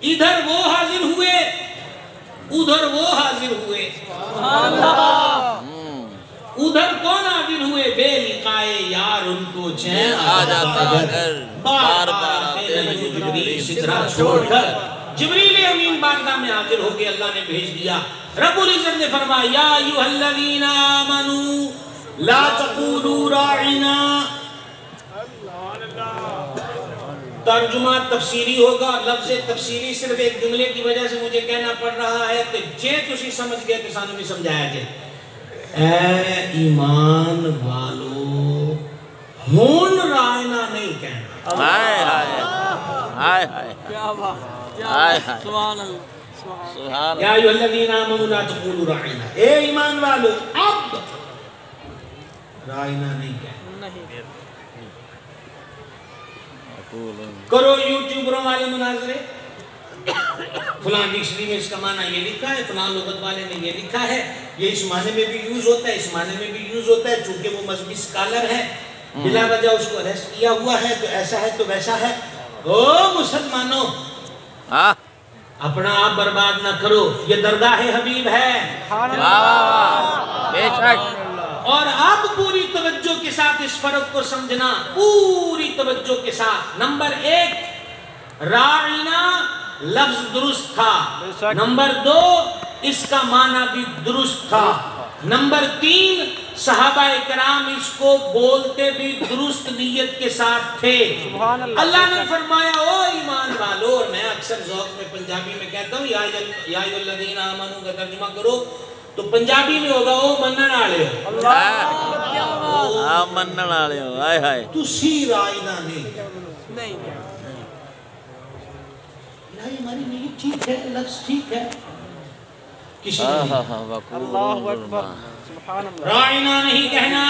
ادھر وہ حاضر ہوئے، ادھر وہ حاضر ہوئے۔ ادھر کون حاضر ہوئے؟ بے لقائے یار ان کو چین آ جاتا اگر بار بار آتے نہیں جبریل سترہ چھوڑ کر۔ جبریل امین بارگاہ میں حاضر ہو کے اللہ نے بھیج دیا۔ رب العزت نے فرمایا یا ایھا الذین آمنوا لا تقولوا راعنا۔ ترجمہ تفسیری ہوگا، لفظ تفسیری صرف ایک جملے کی وجہ سے مجھے کہنا پڑ رہا ہے کہ جے تسی سمجھ گئے تو سانوں بھی سمجھایا جائے۔ اے ایمان والو، ہون رائنا نہیں کہنا۔ ہائے ہائے ہائے ہائے کیا بات، کیا ہائے بات، ہائے سبحان اللہ، سبحان سبحان یا ایھا الذین آمنوا لا تقولوا راعنا، اے ایمان والو اب رائنا نہیں کہنا۔ اللہ۔ نہیں کرو یوٹیوبروں والے مناظرے، فلاں ڈکشنری میں اس کا معنی یہ لکھا ہے، فلاں لغت والے نے یہ لکھا ہے، یہ اس معنی میں بھی یوز ہوتا ہے، اس معنی میں بھی یوز ہوتا ہے۔ چونکہ وہ مذہبی سکالر ہے، بلا وجہ اس کو اریسٹ کیا ہوا ہے، تو ایسا ہے تو ویسا ہے۔ او مسلمانوں، اپنا آپ برباد نہ کرو، یہ درگاہ حبیب ہے۔ بے شک۔ اور اب پوری توجہ کے ساتھ اس فرق کو سمجھنا، پوری توجہ کے ساتھ۔ نمبر ایک، راعنا لفظ درست تھا۔ نمبر دو، اس کا معنی بھی درست تھا۔ نمبر تین، صحابہ کرام اس کو بولتے بھی درست نیت کے ساتھ تھے۔ اللہ نے فرمایا او ایمان والو، اور میں اکثر ذوق میں پنجابی میں کہتا ہوں یا ایھا الذین آمنوا کا ترجمہ کرو تو پنجابی میں ہوگا او منن والے ہو۔ ہاں منن والے ہو، ہائے ہائے۔ تسی رائنا نہیں۔ نہیں الہی ہماری نیت ٹھیک ہے، لفظ ٹھیک ہے، کسی ہاں نے ہاں ہاں وقول اللہ اکبر، سبحان اللہ۔ رائنا نہیں کہنا،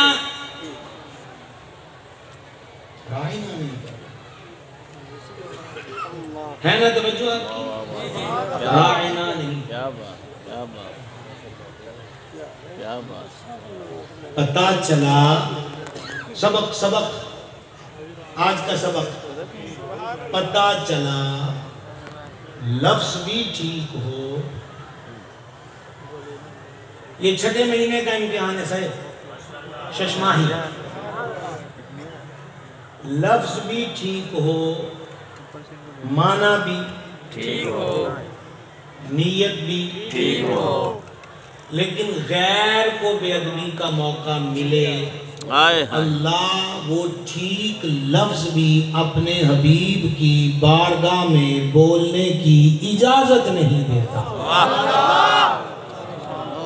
رائنا نہیں کہنا ہے نا توجہ آپ کی؟ رائنا نہیں۔ کیا بات، کیا بات، کیا بات۔ پتہ چلا، سبق آج کا سبق، پتہ چلا لفظ بھی ٹھیک ہو۔ یہ چھٹے مہینے کا امتحان ہے صاحب، ششماہی۔ لفظ بھی ٹھیک ہو، معنی بھی ٹھیک ہو، نیت بھی ٹھیک ہو، لیکن غیر کو بے ادبی کا موقع ملے، ہائے ہائے۔ اللہ وہ ٹھیک لفظ بھی اپنے حبیب کی بارگاہ میں بولنے کی اجازت نہیں دیتا۔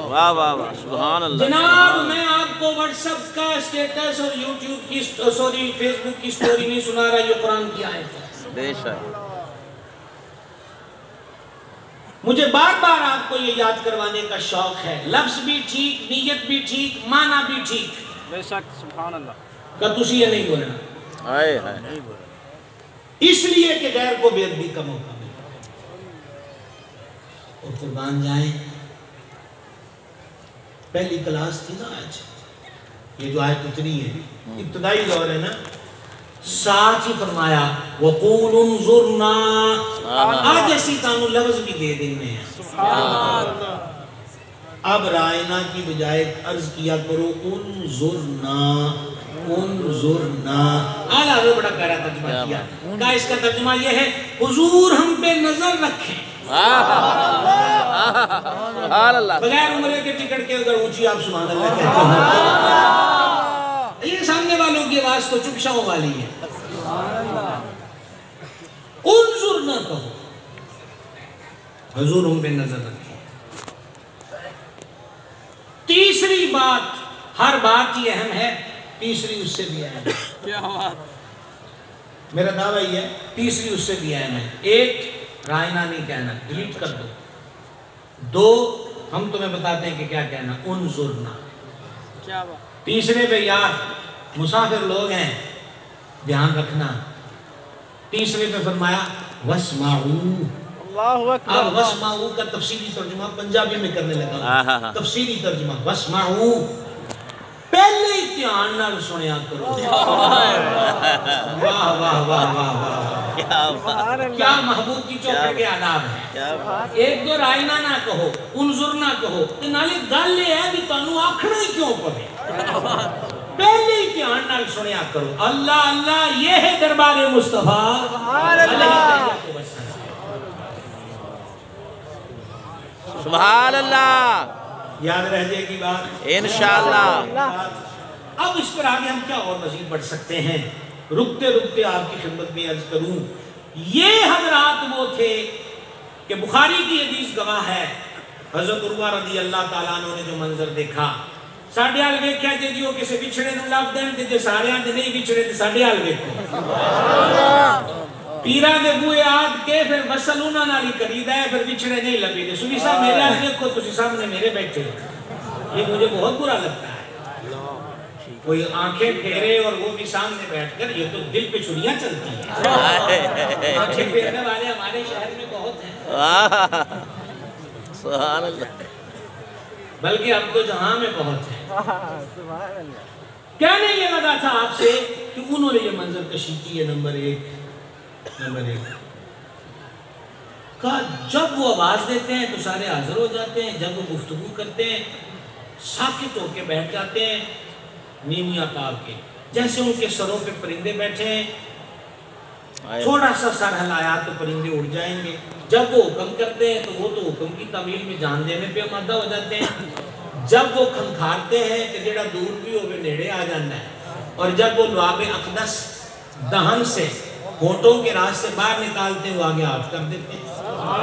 واہ واہ واہ، سبحان اللہ۔ جناب میں آپ کو واٹس ایپ کا اسٹیٹس اور یوٹیوب کی فیس بک کی سٹوری نہیں سنا رہا، یہ قرآن کی آیت ہے۔ بے شک۔ مجھے بار بار آپ کو یہ یاد کروانے کا شوق ہے، لفظ بھی ٹھیک، نیت بھی ٹھیک، معنی بھی ٹھیک۔ بے شک، سبحان اللہ۔ کہ تسی یہ نہیں بولنا، ہائے ہائے۔ اس لیے کہ غیر کو بے ادبی کا موقع ملتا اور قربان جائیں، پہلی کلاس تھی نا آج، یہ جو آیت اتری ہے، ابتدائی دور ہے نا، ساتھ ہی فرمایا وَقُولُ انظُرْنَا، آج ایسی تانو لفظ بھی دے دن میں ہے۔ اب رائنا کی بجائے عرض کیا کرو انظرنا، انظرنا۔ آج آگے بڑا پیارا ترجمہ کیا، کہا اس کا ترجمہ یہ ہے حضور ہم پہ نظر رکھیں۔ سبحان اللہ، بغیر عمرے کے ٹکٹ کے اگر اونچی آپ سبحان اللہ کہتے ہیں، یہ سامنے والوں کی آواز تو چپشاؤں والی ہے۔ انظرنا کہو، حضور ہم پہ نظر رکھیں۔ تیسری بات، ہر بات ہی اہم ہے، تیسری اس سے بھی اہم ہے۔ کیا بات، میرا دعویٰ یہ ہے تیسری اس سے بھی اہم ہے۔ ایک، رائنا نہیں کہنا، ڈیلیٹ کر دو۔ دو، ہم تمہیں بتاتے ہیں کہ کیا کہنا، انظرنا۔ کیا بات، تیسرے پہ یار مسافر لوگ ہیں، دھیان رکھنا۔ تیسرے پہ فرمایا وَاسْمَعُوا۔ اللہ اکبر، اب وَاسْمَعُوا کا تفصیلی ترجمہ پنجابی میں کرنے لگا، تفصیلی ترجمہ وَاسْمَعُوا، پہلے ہی دھیان نال سنیا کرو۔ واہ واہ واہ واہ واہ، کیا محبوب کی چوکھٹ کے آداب ہیں۔ ایک دو رائنا نہ کہو، انظرنا کہو، نالے گل یہ ہے بھی تانوں آکھنا ہی کیوں پڑے، پہلے ہی دھیان نال سنیا کرو۔ اللہ اللہ، یہ ہے دربار مصطفیٰ۔ سبحان اللہ، یاد رہ جائے گی بات انشاءاللہ۔ اب اس پر آگے ہم کیا اور مزید بڑھ سکتے ہیں؟ رکتے رکتے آپ کی خدمت میں عرض کروں، یہ حضرات وہ تھے کہ بخاری کی حدیث گواہ ہے، حضرت عروہ رضی اللہ تعالیٰ عنہ نے جو منظر دیکھا، ساڑھے آل ویکھیا جی وہ کسے بچھڑے نو لگ دیں تے سارے آن نہیں بچھڑے تے ساڑھے آل ویکھو، پیرہ دے بوئے آد کے پھر وصل انہاں نالی قرید ہے، پھر بچھڑے نہیں لبی دے سنی صاحب میرے آل ویکھو، تسی سامنے میرے بیٹھے، یہ مجھے بہت برا لگتا ہے۔ کوئی آنکھیں پھیرے اور وہ بھی سامنے بیٹھ کر، یہ تو دل پہ چھریاں چلتی ہیں۔ آنکھیں پھیرنے والے ہمارے شہر میں بہت ہیں، سبحان اللہ، بلکہ اب تو جہاں میں بہت ہیں۔ کہنے یہ لگا تھا آپ سے کہ انہوں نے یہ منظر کشی کی ہے، نمبر ایک۔ کہا جب وہ آواز دیتے ہیں تو سارے حاضر ہو جاتے ہیں، جب وہ گفتگو کرتے ہیں ساکت ہو کے بیٹھ جاتے ہیں، نیمیاں پاک کے، جیسے ان کے سروں پہ پرندے بیٹھے ہیں، تھوڑا سا سر ہلایا تو پرندے اڑ جائیں گے، جب وہ حکم کرتے ہیں تو وہ تو حکم کی تعمیل میں جان دینے پہ آمادہ ہو جاتے ہیں، جب وہ کھنکھارتے ہیں کہ جڑا دور بھی ہوگے نیڑے آ جانا ہے، اور جب وہ لعاب اقدس دہن سے ہونٹوں کے راز سے باہر نکالتے ہیں وہ آگے ہاتھ کر دیتے ہیں،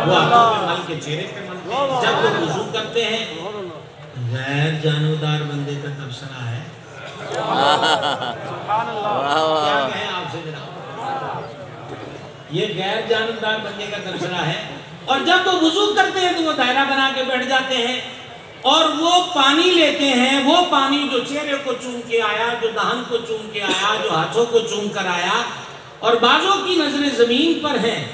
وہ ہاتھوں پہ مل کے چہرے پہ ملتے ہیں، جب وہ وضو کرتے ہیں، غیر جانودار بندے کا تبصرہ ہے، سبحان اللہ، کیا کہیں آپ سے جناب، یہ غیر جانبدار بندے کا تبصرہ ہے۔ اور جب وہ وضو کرتے ہیں تو وہ دائرہ بنا کے بیٹھ جاتے ہیں، اور وہ پانی لیتے ہیں، وہ پانی جو چہرے کو چوم کے آیا، جو دہن کو چوم کے آیا، جو ہاتھوں کو چوم کر آیا، اور بعضوں کی نظریں زمین پر ہیں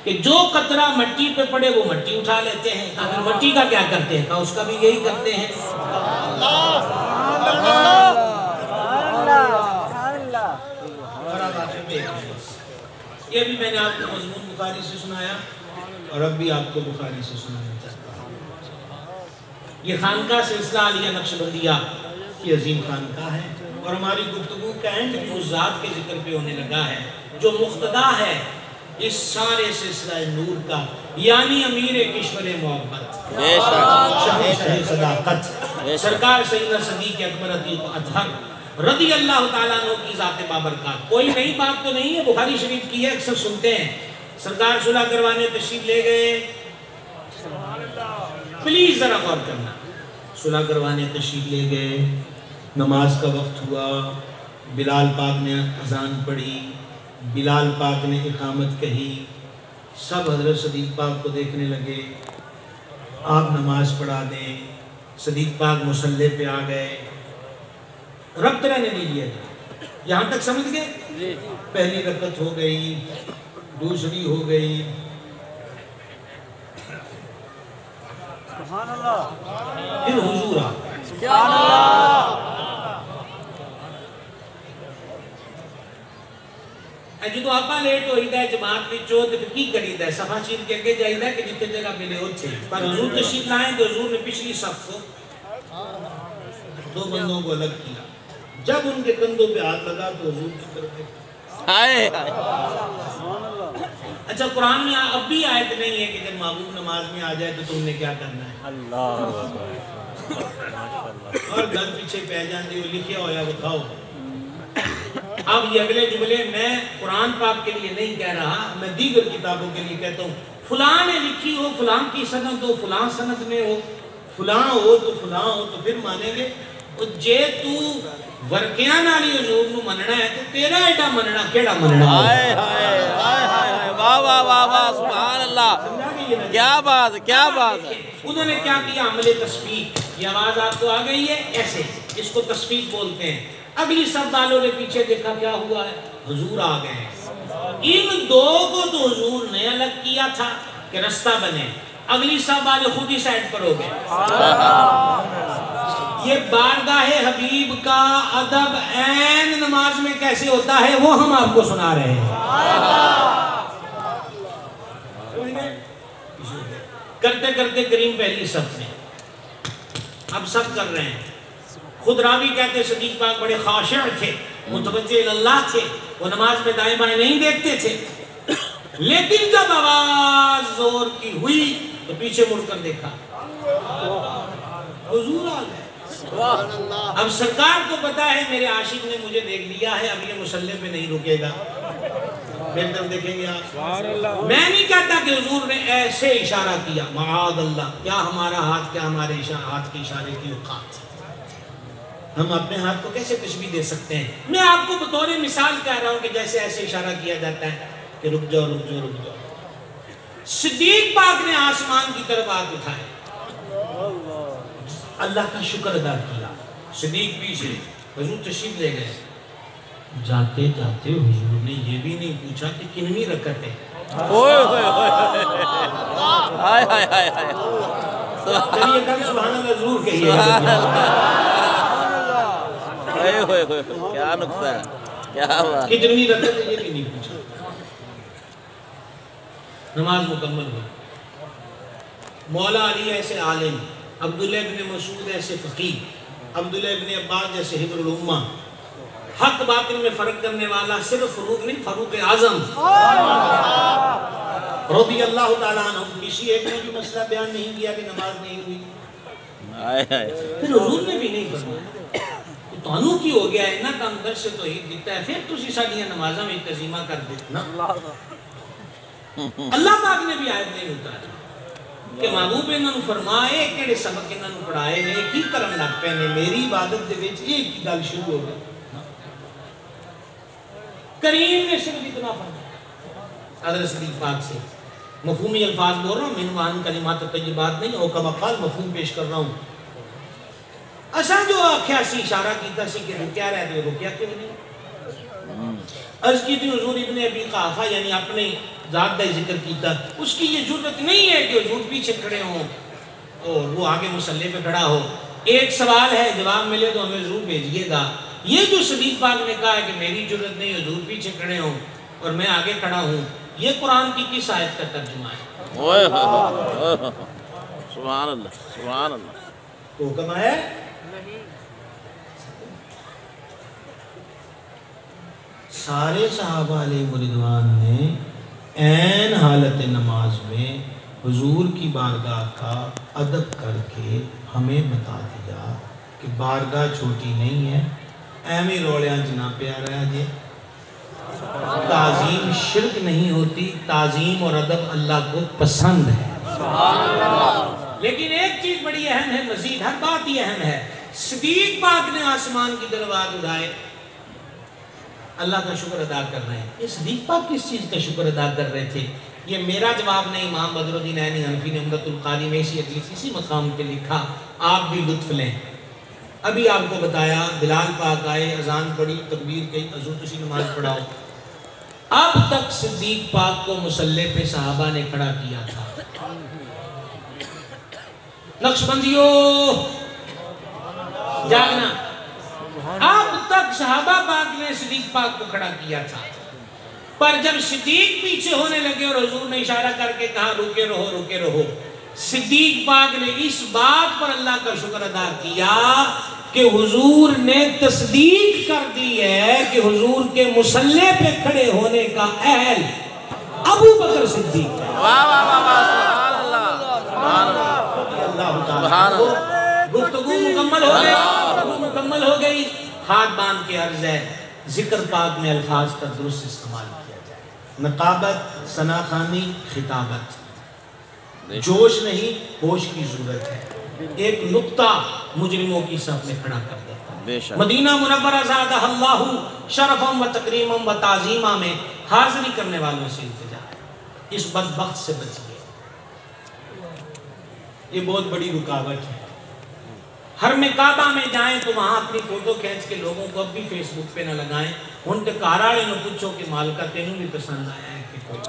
کہ جو قطرہ مٹی پہ پڑے وہ مٹی اٹھا لیتے ہیں، اگر مٹی کا کیا کرتے ہیں؟ کہا اس کا بھی یہی کرتے ہیں۔ یہ بھی میں نے آپ کو مضمون بخاری سے سنایا اور اب بھی آپ کو بخاری سے سنانا چاہتا ہوں۔ یہ خانقاہ سلسلہ عالیہ نقشبندیہ کی عظیم خانقاہ ہے، اور ہماری گفتگو کا اینڈ بھی اس ذات کے ذکر پہ ہونے لگا ہے جو مقتدا ہے اس سارے سلسلہ نور کا، یعنی امیر کشور محبت، شاہ صداقت، سرکار سیدنا صدیق اکبر عتیق اطہر رضی اللہ تعالیٰ عنہ کی ذات بابرکات۔ کوئی نئی بات تو نہیں ہے، بخاری شریف کی ہے، اکثر سنتے ہیں سرکار صلح کروانے تشریف لے گئے، پلیز ذرا غور کرنا، صلح کروانے تشریف لے گئے، نماز کا وقت ہوا، بلال پاک نے اذان پڑھی، بلال پاک نے اقامت کہی، سب حضرت صدیق پاک کو دیکھنے لگے، آپ نماز پڑھا دیں، صدیق پاک مصلی پہ آ گئے، ربط رہنے دیجئے، یہاں تک سمجھ گئے؟ پہلی رکعت ہو گئی، دوسری ہو گئی، پھر حضور آ گئے۔ جدو آپ لیٹ ہوئی ہے جماعت وچوں تے پھر کی کریدا ہے صفحہ چیر کے اگے جائیدا ہے کہ جتنے جگہ ملے اوتھے پر حضور تشریف لائے تو حضور نے پچھلی صف کو دو بندوں کو الگ کیا جب ان کے کندھوں پہ ہاتھ لگا تو حضور کی طرف دیکھا ہائے اچھا قرآن میں اب بھی آیت نہیں ہے کہ جب محبوب نماز میں آ جائے تو تم نے کیا کرنا ہے اللہ اور گھر پیچھے پہ جاندے ہو لکھیا ہویا بتاؤ اب یہ اگلے جملے میں قرآن پاک کے لیے نہیں کہہ رہا میں دیگر کتابوں کے لیے کہتا ہوں فلاں نے لکھی ہو فلاں کی سند ہو فلاں سند میں ہو فلاں ہو تو پھر مانیں گے جے تو ورکیاں نالی حضور نو مننا ہے تو تیرا ایڈا مننا کیڑا مننا ہائے ہائے ہائے واہ واہ واہ واہ سبحان اللہ کیا بات کیا بات ہے انہوں نے کیا کیا عمل تصفیق یہ آواز آپ کو آ گئی ہے ایسے اس کو تصفیق بولتے ہیں اگلی سب والوں نے پیچھے دیکھا کیا ہوا ہے حضور آ گئے ہیں ان دو کو تو حضور نے الگ کیا تھا کہ رستہ بنے اگلی سب والے خود ہی سائڈ پر ہو گئے یہ بارگاہ حبیب کا ادب عین نماز میں کیسے ہوتا ہے وہ ہم آپ کو سنا رہے ہیں کرتے کرتے کریم پہلی سب میں اب سب کر رہے ہیں خود راوی کہتے صدیق پاک بڑے خاشع تھے متوجہ اللہ تھے وہ نماز میں دائیں بائیں نہیں دیکھتے تھے لیکن جب آواز زور کی ہوئی تو پیچھے مڑ کر دیکھا حضور آ گئے اب سرکار کو پتا ہے میرے عاشق نے مجھے دیکھ لیا ہے اب یہ مصلی پہ نہیں رکے گا میری طرف دیکھیں گے آپ میں نہیں کہتا کہ حضور نے ایسے اشارہ کیا معاذ اللہ کیا ہمارا ہاتھ کیا ہمارے ہاتھ کے اشارے کی اوقات ہم اپنے ہاتھ کو کیسے تشبیہ دے سکتے ہیں میں آپ کو بطور مثال کہہ رہا ہوں کہ جیسے ایسے اشارہ کیا جاتا ہے کہ رک جاؤ رک جاؤ رک جاؤ صدیق پاک نے آسمان کی طرف ہاتھ اٹھائے اللہ کا شکر ادا کیا صدیق پیچھے حضور تشریف لے گئے جاتے جاتے حضور نے یہ بھی نہیں پوچھا کہ کنویں رکعت ہے اوئے ہوئے ہائے ہائے ہائے ہائے چلیے کم سبحان اللہ ضرور کہیے ہوئے ہوئے کیا نقطہ ہے کیا بات کتنی رکعت ہے یہ بھی نہیں پوچھا نماز مکمل ہوئی مولا علی ایسے عالم عبداللہ ابن مسعود ایسے فقیہ عبداللہ ابن عباس جیسے حبر الامہ حق باطل میں فرق کرنے والا صرف فاروق نہیں فاروق اعظم رضی اللہ تعالیٰ عنہ کسی ایک نے بھی مسئلہ بیان نہیں کیا کہ نماز نہیں ہوئی پھر حضور نے بھی نہیں فرمایا تانوں کی ہو گیا ہے نا کام در سے توحید دیتا ہے پھر تسی ساڑیاں نمازہ میں تزیمہ کر دیتے اللہ پاک نے بھی آیت نہیں اتارا کہ محبوب انہوں فرمائے کیڑے سبق انہوں پڑھائے نے کی کرم لگ پہ نے میری عبادت دے وچ ایک کی گل شروع ہو گئی کریم نے صرف اتنا فرمایا حضرت صدیق پاک سے مفہومی الفاظ بول رہا ہوں من وان کلمات طیبات نہیں او کما قال مفہوم پیش کر رہا ہوں اساں جو آکھیا سی اشارہ کیتا سی کہ رکیا رہ دے رکیا کیوں نہیں عرض کی تھی حضور ابن ابی قحافہ یعنی اپنے ذات کا ذکر کیتا اس کی یہ ضرورت نہیں ہے کہ حضور پیچھے کھڑے ہوں اور وہ آگے مصلی پہ کھڑا ہو ایک سوال ہے جواب ملے تو ہمیں ضرور بھیجیے گا یہ جو صدیق پاک نے کہا ہے کہ میری ضرورت نہیں حضور پیچھے کھڑے ہوں اور میں آگے کھڑا ہوں یہ قرآن کی کس آیت کا ترجمہ ہے سبحان اللہ سبحان اللہ تو حکم ہے سارے صحابہ علیہ رضوان نے عین حالت نماز میں حضور کی بارگاہ کا ادب کر کے ہمیں بتا دیا کہ بارگاہ چھوٹی نہیں ہے ایویں روڑیاں جنا پیا رہا جی تعظیم شرک نہیں ہوتی تعظیم اور ادب اللہ کو پسند ہے لیکن ایک چیز بڑی اہم ہے مزید ہر بات ہی اہم ہے صدیق پاک نے آسمان کی طرف ہاتھ اٹھائے اللہ کا شکر ادا کر رہے ہیں یہ صدیق پاک کس چیز کا شکر ادا کر رہے تھے یہ میرا جواب نہیں امام بدر الدین عینی حنفی نے عمدۃ القاری میں اسی مقام پہ لکھا آپ بھی لطف لیں ابھی آپ کو بتایا بلال پاک آئے اذان پڑھی تکبیر کہی حضور تسی نماز پڑھاؤ اب تک صدیق پاک کو مصلی پہ صحابہ نے کھڑا کیا تھا نقشبندیوں جاگنا اب تک صحابہ پاک نے صدیق پاک کو کھڑا کیا تھا پر جب صدیق پیچھے ہونے لگے اور حضور نے اشارہ کر کے کہا رکے رہو رکے رہو، صدیق پاک نے اس بات پر اللہ کا شکر ادا کیا کہ حضور نے تصدیق کر دی ہے کہ حضور کے مصلی پہ کھڑے ہونے کا اہل ابو بکر صدیق ہے۔ واہ واہ واہ واہ، سبحان اللہ، سبحان اللہ، سبحان اللہ۔ گفتگو مکمل ہو گئی، گفتگو مکمل ہو گئی۔ ہاتھ باندھ کے عرض ہے ذکر پاک میں الفاظ کا درست استعمال کیا جائے۔ نقابت، ثناخوانی، خطابت، جوش نہیں ہوش کی ضرورت ہے۔ ایک نقطہ مجرموں کی صف میں کھڑا کر دیتا بے شک۔ مدینہ منورہ زادہ اللہ شرفم و تکریمم و تعظیمہ میں حاضری کرنے والوں سے التجا ہے، اس بدبخت سے بچ گئے۔ یہ بہت بڑی رکاوٹ ہے۔ حرم کعبہ میں جائیں تو وہاں اپنی فوٹو کھینچ کے لوگوں کو اب بھی فیس بک پہ نہ لگائیں، ان کے کاراڑے نہ پوچھو کہ مالکہ تینوں بھی پسند آیا ہے کہ کوئی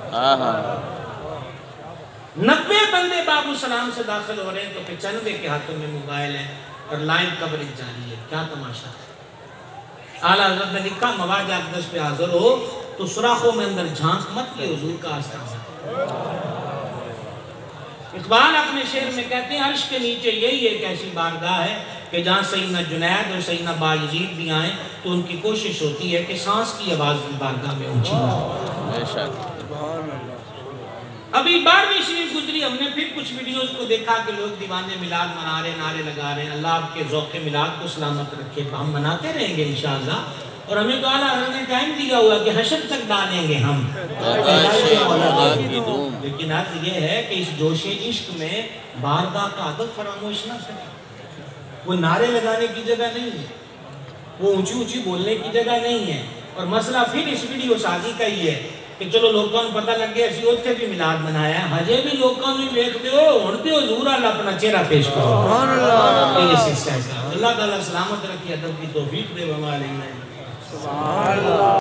90 بندے بابو سلام سے داخل ہو رہے ہیں تو 95 کے ہاتھوں میں موبائل ہے اور لائن کوریج جاری ہے۔ کیا تماشا ہے؟ اعلیٰ حضرت نے لکھا مواج اقدس پہ حاضر ہو تو سوراخوں میں اندر جھانک مت کہ حضور کا آستانہ ہے۔ اقبال اپنے شعر میں کہتے ہیں عرش کے نیچے یہی ایک ایسی بارگاہ ہے کہ جہاں سیدنا جنید اور سیدنا باجید بھی آئیں تو ان کی کوشش ہوتی ہے کہ سانس کی آواز بھی بارگاہ میں اونچی ہو۔ بے شک۔ ابھی 12ویں شریف گزری، ہم نے پھر کچھ ویڈیوز کو دیکھا کہ لوگ دیوانے میلاد منا رہے، نعرے لگا رہے ہیں۔ اللہ آپ کے ذوق میلاد کو سلامت رکھے، ہم مناتے رہیں گے انشاءاللہ، اور ہمیں تو اعلیٰ حضرت نے ٹائم دیا ہوا کہ حشر تک ڈالیں گے ہم۔ لیکن عرض یہ ہے کہ اس جوش عشق میں بارگاہ کا ادب فراموش نہ کریں۔ وہ نعرے لگانے کی جگہ نہیں ہے، وہ اونچی اونچی بولنے کی جگہ نہیں ہے، اور مسئلہ پھر اس ویڈیو سازی کا ہی ہے کہ چلو لوگوں کو پتہ لگ گیا اسی اتنے بھی میلاد منایا ہے، ہجے بھی لوگوں نے ویکھتے ہو ہن تے حضور اللہ اپنا چہرہ پیش کرو۔ سبحان اللہ۔ یہ سلسلہ ہے۔ اللہ تعالیٰ سلامت رکھے، ادب کی توفیق دے، وما علینا۔ سبحان اللہ۔